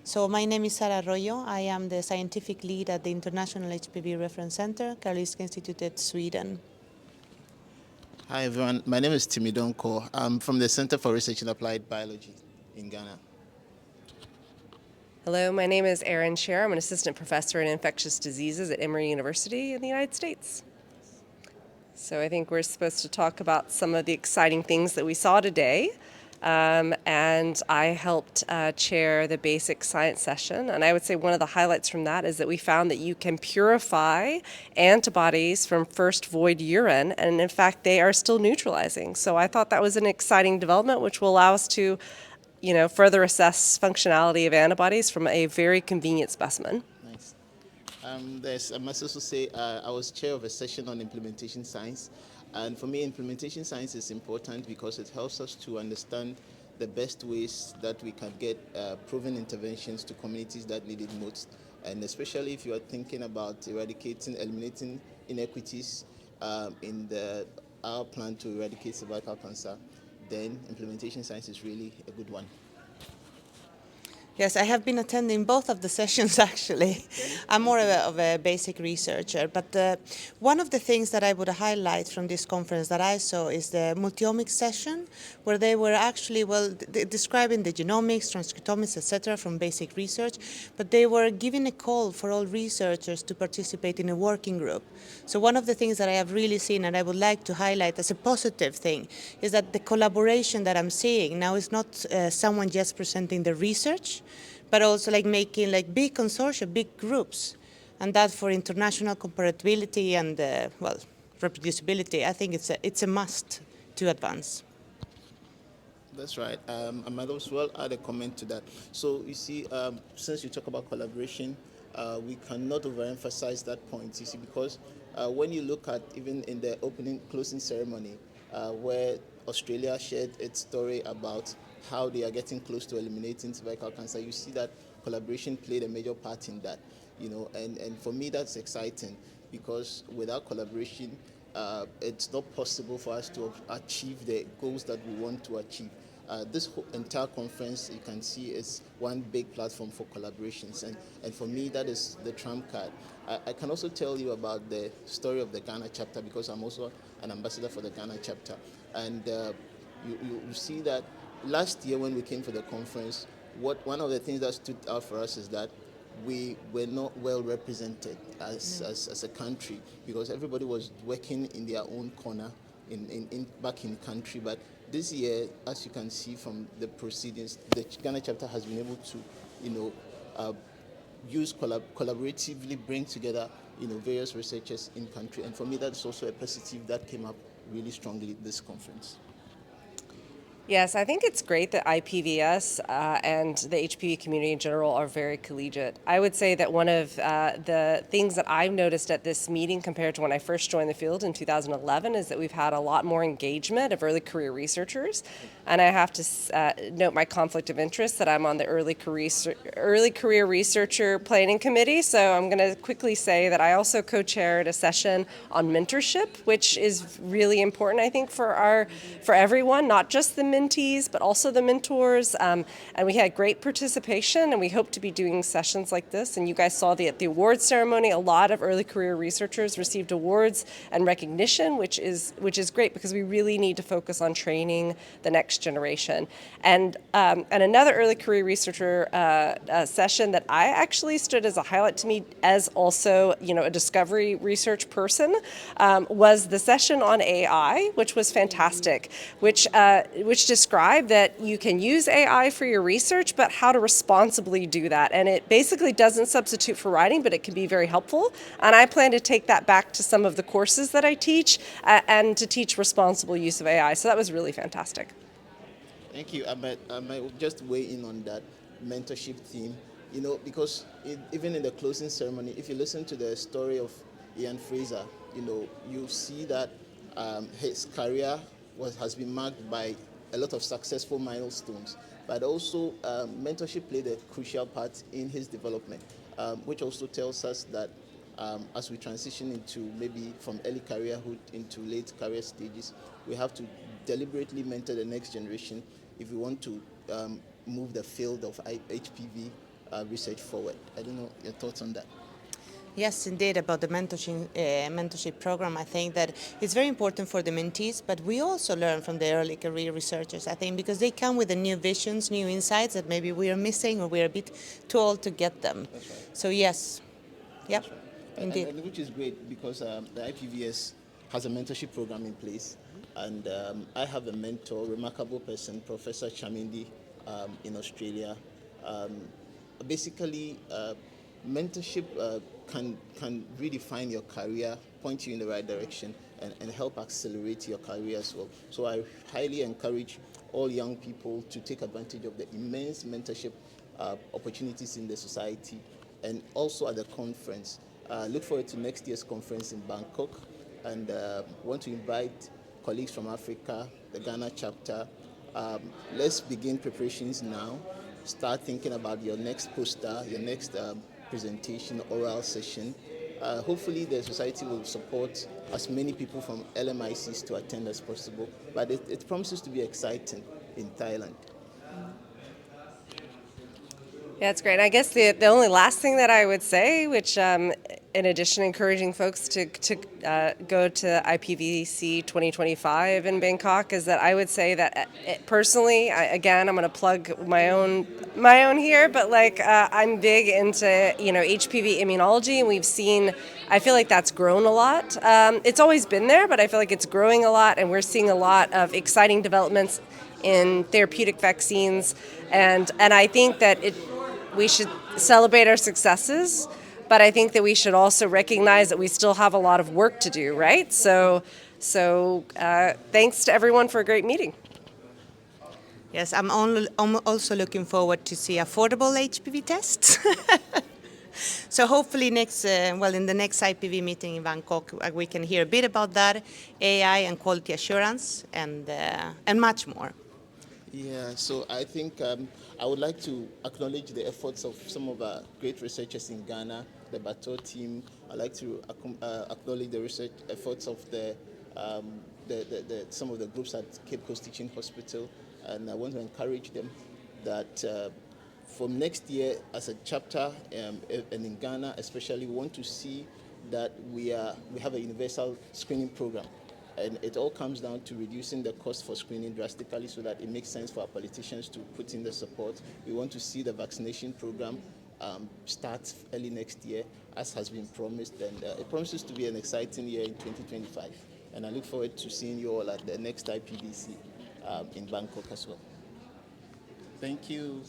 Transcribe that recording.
So my name is Sara Arroyo. I am the scientific lead at the International HPV Reference Center, Karolinska Institutet, Sweden. Hi everyone, my name is Timmy Donkoh. I'm from the Center for Research in Applied Biology in Ghana. Hello, my name is Erin Scherer. I'm an assistant professor in infectious diseases at Emory University in the United States. So I think we're supposed to talk about some of the exciting things that we saw today. And I helped chair the basic science session. And I would say one of the highlights from that is that we found that you can purify antibodies from first void urine. And in fact, they are still neutralizing. So I thought that was an exciting development, which will allow us to further assess functionality of antibodies from a very convenient specimen. Nice. I must also say I was chair of a session on implementation science. And for me, implementation science is important because it helps us to understand the best ways that we can get proven interventions to communities that need it most. And especially if you are thinking about eliminating inequities in our plan to eradicate cervical cancer, then implementation science is really a good one. Yes, I have been attending both of the sessions actually. I'm more of a basic researcher, but one of the things that I would highlight from this conference that I saw is the multiomics session, where they were actually, describing the genomics, transcriptomics, etc. from basic research, but they were giving a call for all researchers to participate in a working group. So one of the things that I have really seen and I would like to highlight as a positive thing is that the collaboration that I'm seeing now is not someone just presenting the research, but also making big consortia, big groups, and that for international comparability and reproducibility, I think it's a must to advance. That's right. I might as well add a comment to that. So you see, since you talk about collaboration, we cannot overemphasize that point. You see, because when you look at even in the closing ceremony, where Australia shared its story about how they are getting close to eliminating cervical cancer, you see that collaboration played a major part in that. And for me that's exciting because without collaboration, it's not possible for us to achieve the goals that we want to achieve. This whole entire conference, you can see, is one big platform for collaborations, and for me that is the trump card. I can also tell you about the story of the Ghana chapter because I'm also an ambassador for the Ghana chapter, and you see that last year when we came for the conference, one of the things that stood out for us is that we were not well represented as a country because everybody was working in their own corner back in country. But this year, as you can see from the proceedings, the Ghana chapter has been able to, collaboratively bring together, various researchers in country. And for me, that's also a positive that came up really strongly at this conference. Yes, I think it's great that IPVS and the HPV community in general are very collegiate. I would say that one of the things that I've noticed at this meeting compared to when I first joined the field in 2011 is that we've had a lot more engagement of early career researchers. And I have to note my conflict of interest that I'm on the early career researcher planning committee. So I'm going to quickly say that I also co-chaired a session on mentorship, which is really important, I think, for everyone, not just the mentees, but also the mentors. And we had great participation, and we hope to be doing sessions like this. And you guys saw at the awards ceremony, a lot of early career researchers received awards and recognition, which is great because we really need to focus on training the next generation. And another early career researcher session that I actually stood as a highlight to me as also a discovery research person was the session on AI, which was fantastic, which described that you can use AI for your research, but how to responsibly do that. And it basically doesn't substitute for writing, but it can be very helpful. And I plan to take that back to some of the courses that I teach and to teach responsible use of AI. So that was really fantastic. Thank you. I might just weigh in on that mentorship theme, because even in the closing ceremony, if you listen to the story of Ian Fraser, you see that his career has been marked by a lot of successful milestones, but also mentorship played a crucial part in his development, which also tells us that as we transition into maybe from early careerhood into late career stages, we have to deliberately mentor the next generation if we want to move the field of HPV research forward. I don't know your thoughts on that. Yes, indeed, about the mentorship program. I think that it's very important for the mentees, but we also learn from the early career researchers, I think, because they come with the new visions, new insights that maybe we are missing or we're a bit too old to get them. That's right. So yes, yep, Right. indeed. And which is great because the IPVS has a mentorship program in place, and I have a mentor, remarkable person, Professor Chamindi, in Australia. Um, Basically, mentorship can redefine your career, point you in the right direction, and help accelerate your career as well. So I highly encourage all young people to take advantage of the immense mentorship opportunities in the society, and also at the conference. Look forward to next year's conference in Bangkok, and want to invite colleagues from Africa, the Ghana chapter. Let's begin preparations now. Start thinking about your next poster, your next presentation, oral session. Hopefully the society will support as many people from LMICs to attend as possible, but it promises to be exciting in Thailand. Yeah, it's great. I guess the only last thing that I would say, which in addition encouraging folks to go to IPVC 2025 in Bangkok, is that I would say that personally, again, I'm going to plug my own here, but like I'm big into HPV immunology, and we've seen. I feel like that's grown a lot. It's always been there, but I feel like it's growing a lot, and we're seeing a lot of exciting developments in therapeutic vaccines, and I think that we should celebrate our successes, but I think that we should also recognize that we still have a lot of work to do, right? So thanks to everyone for a great meeting. Yes, I'm also looking forward to see affordable HPV tests. So hopefully in the next IPV meeting in Bangkok, we can hear a bit about that, AI and quality assurance, and much more. Yeah, so I think I would like to acknowledge the efforts of some of our great researchers in Ghana, the Bato team. I'd like to acknowledge the research efforts of some of the groups at Cape Coast Teaching Hospital, and I want to encourage them that from next year as a chapter, and in Ghana especially, we want to see that we have a universal screening program. And it all comes down to reducing the cost for screening drastically so that it makes sense for our politicians to put in the support. We want to see the vaccination program start early next year, as has been promised. And it promises to be an exciting year in 2025. And I look forward to seeing you all at the next IPVC in Bangkok as well. Thank you.